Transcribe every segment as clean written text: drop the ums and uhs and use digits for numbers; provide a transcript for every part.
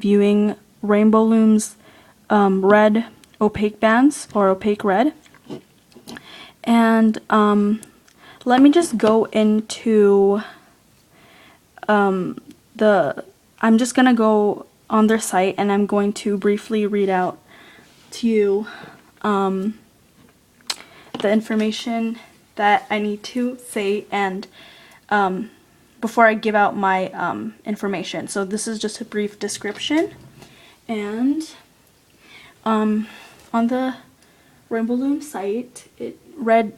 reviewing Rainbow Loom's red opaque bands, or opaque red. And let me just go into I'm just gonna go on their site, and I'm going to briefly read out to you the information that I need to say, and before I give out my information. So this is just a brief description, and on the Rainbow Loom site, red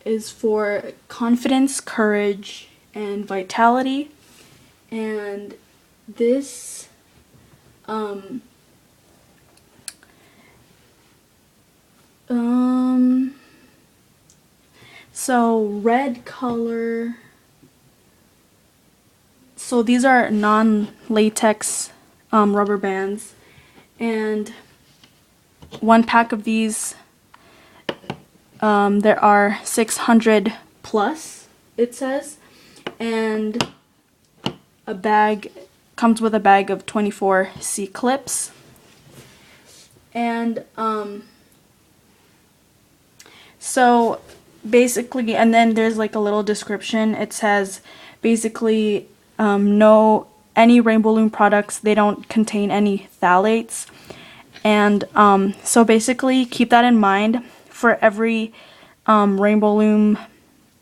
is for confidence, courage, and vitality. And this so red color, so these are non-latex rubber bands, and one pack of these, there are 600 plus, it says, and a bag comes with a bag of 24 C clips. And so basically, and then there's like a little description. It says basically no, any Rainbow Loom products, they don't contain any phthalates. And so basically keep that in mind for every Rainbow Loom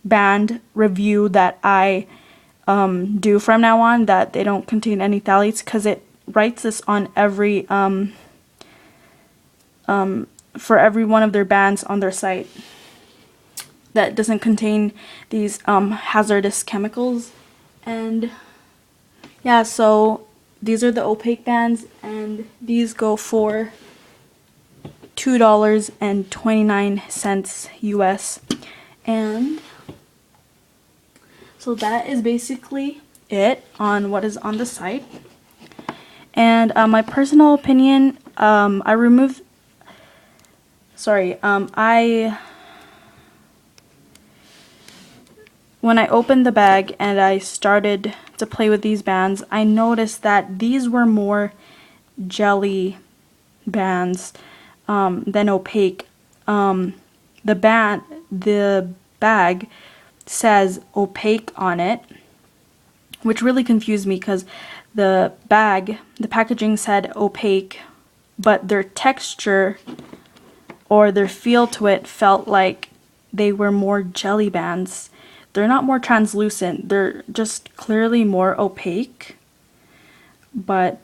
band review that I do from now on, that they don't contain any phthalates, because it writes this on every for every one of their bands on their site, that doesn't contain these hazardous chemicals. And yeah, so these are the opaque bands, and these go for $2.29 US. And so that is basically it on what is on the site. And my personal opinion, when I opened the bag and I started to play with these bands, I noticed that these were more jelly bands than opaque. The bag says opaque on it, which really confused me, because the packaging said opaque, but their texture or their feel to it felt like they were more jelly bands. They're not more translucent, they're just clearly more opaque, but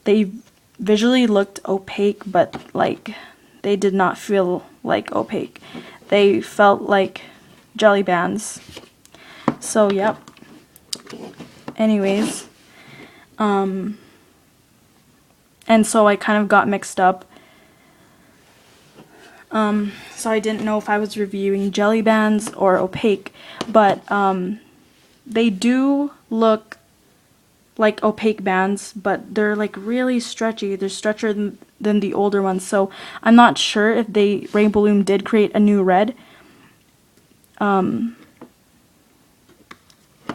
they visually looked opaque, but like they did not feel like opaque. They felt like jelly bands. So yep. Anyways, and so I kind of got mixed up. So I didn't know if I was reviewing jelly bands or opaque, but they do look like opaque bands, but they're like really stretchy. They're stretchier than the older ones. So I'm not sure if Rainbow Loom did create a new red,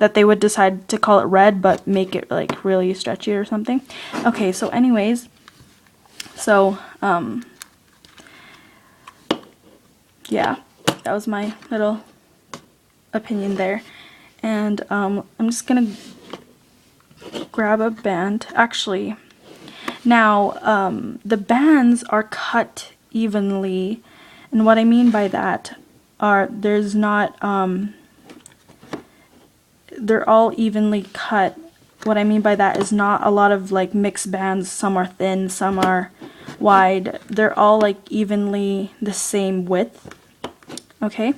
that they would decide to call it red but make it like really stretchy or something. Okay, so anyways, so yeah, that was my little opinion there. And I'm just gonna grab a band. Actually, now the bands are cut evenly, and what I mean by that are there's not they're all evenly cut. What I mean by that is not a lot of like mixed bands. Some are thin, some are wide. They're all like evenly the same width. Okay,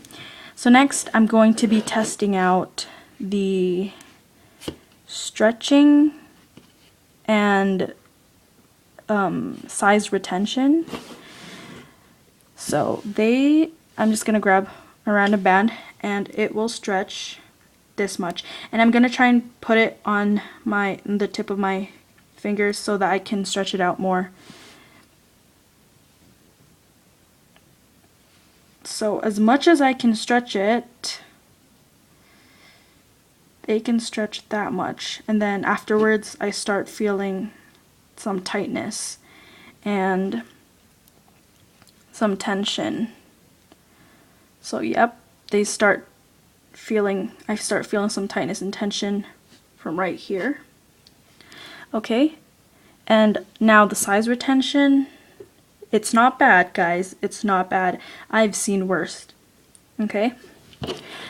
so next I'm going to be testing out the stretching and size retention. So I'm just gonna grab a random band, and it will stretch this much, and I'm gonna try and put it on the tip of my fingers so that I can stretch it out more. So as much as I can stretch it, they can stretch that much, and then afterwards I start feeling some tightness and some tension. So yep, I start feeling some tightness and tension from right here. Okay, and now the size retention, it's not bad, guys, it's not bad. I've seen worse. Okay,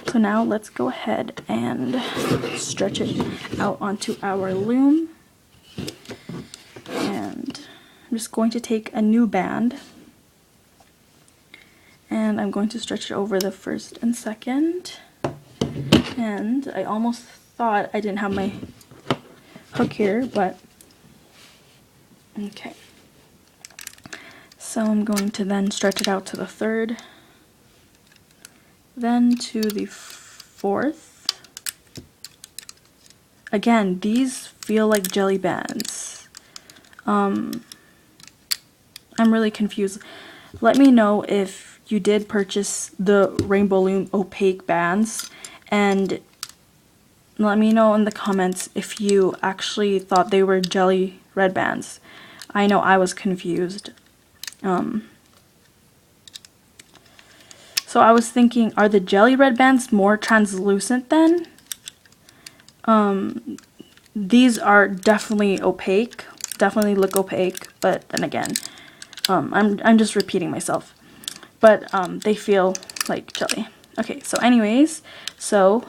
so now let's go ahead and stretch it out onto our loom. And I'm just going to take a new band, and I'm going to stretch it over the first and second. And I almost thought I didn't have my hook here, but okay. So I'm going to then stretch it out to the third, then to the fourth. Again, these feel like jelly bands. I'm really confused. Let me know if you did purchase the Rainbow Loom Opaque bands, and let me know in the comments if you actually thought they were jelly red bands. I know I was confused. So I was thinking, are the jelly red bands more translucent then? These are definitely opaque, definitely look opaque, but then again, I'm just repeating myself. But they feel like jelly. Okay, so anyways, so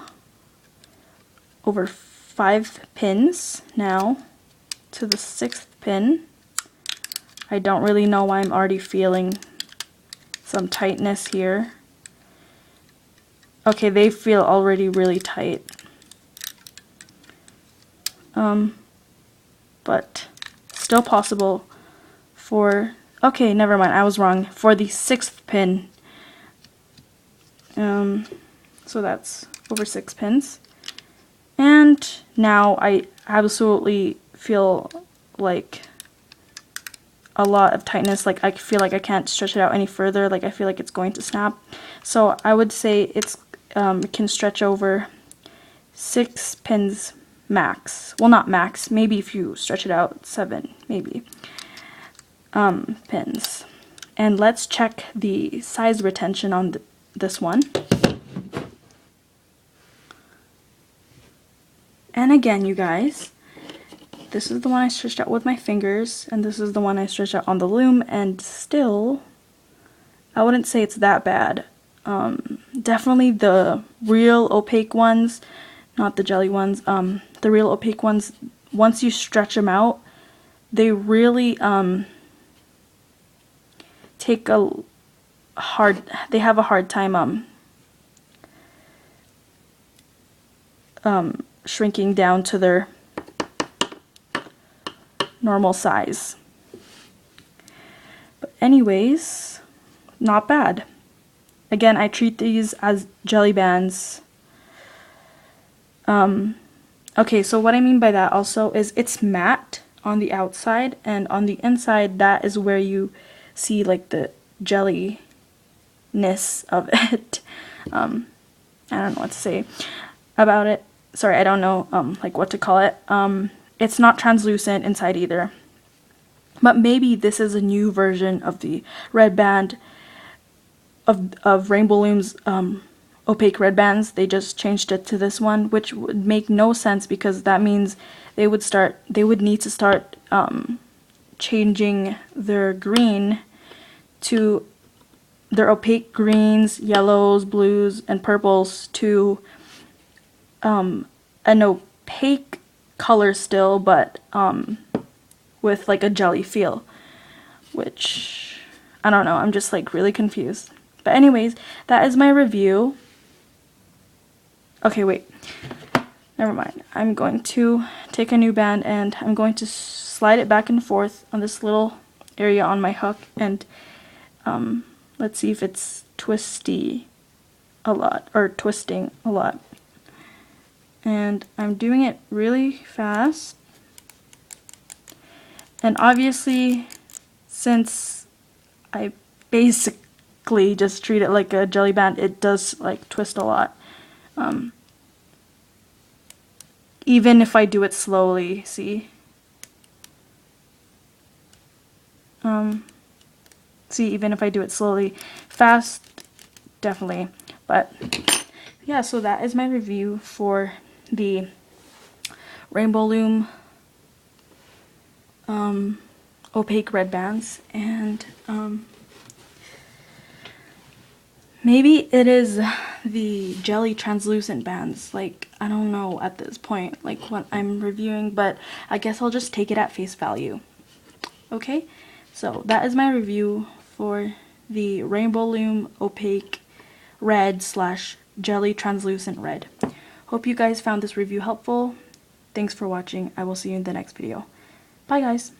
over 5 pins now to the 6th pin. I don't really know why I'm already feeling some tightness here. Okay, they feel already really tight. But still possible for, okay, never mind, I was wrong. For the 6th pin. So that's over 6 pins. And now I absolutely feel like a lot of tightness, like I feel like I can't stretch it out any further, like I feel like it's going to snap. So I would say it can stretch over 6 pins max. Well, not max, maybe if you stretch it out 7 maybe pins. And let's check the size retention on this one. And again, you guys, this is the one I stretched out with my fingers, and this is the one I stretched out on the loom, and still, I wouldn't say it's that bad. Definitely the real opaque ones, not the jelly ones, the real opaque ones, once you stretch them out, they really they have a hard time shrinking down to their normal size. But anyways, not bad. Again, I treat these as jelly bands. Okay, so what I mean by that also is it's matte on the outside, and on the inside, that is where you see like the jelliness of it. I don't know what to say about it. Sorry, I don't know like what to call it. It's not translucent inside either. But maybe this is a new version of the red band of Rainbow Loom's opaque red bands. They just changed it to this one, which would make no sense because that means they would need to start changing their green to their opaque greens, yellows, blues, and purples to an opaque color still, but with like a jelly feel, which I don't know, I'm just like really confused. But anyways, that is my review. Okay, wait, never mind. I'm going to take a new band and I'm going to slide it back and forth on this little area on my hook, and let's see if it's twisting a lot. And I'm doing it really fast. And obviously, since I basically just treat it like a jelly band, it does like twist a lot. even if I do it slowly, see? See, even if I do it slowly, fast, definitely. But yeah, so that is my review for the Rainbow Loom opaque red bands, and maybe it is the jelly translucent bands. Like, I don't know at this point, like, what I'm reviewing, but I guess I'll just take it at face value. Okay, so that is my review for the Rainbow Loom opaque red / jelly translucent red. Hope you guys found this review helpful. Thanks for watching. I will see you in the next video. Bye guys!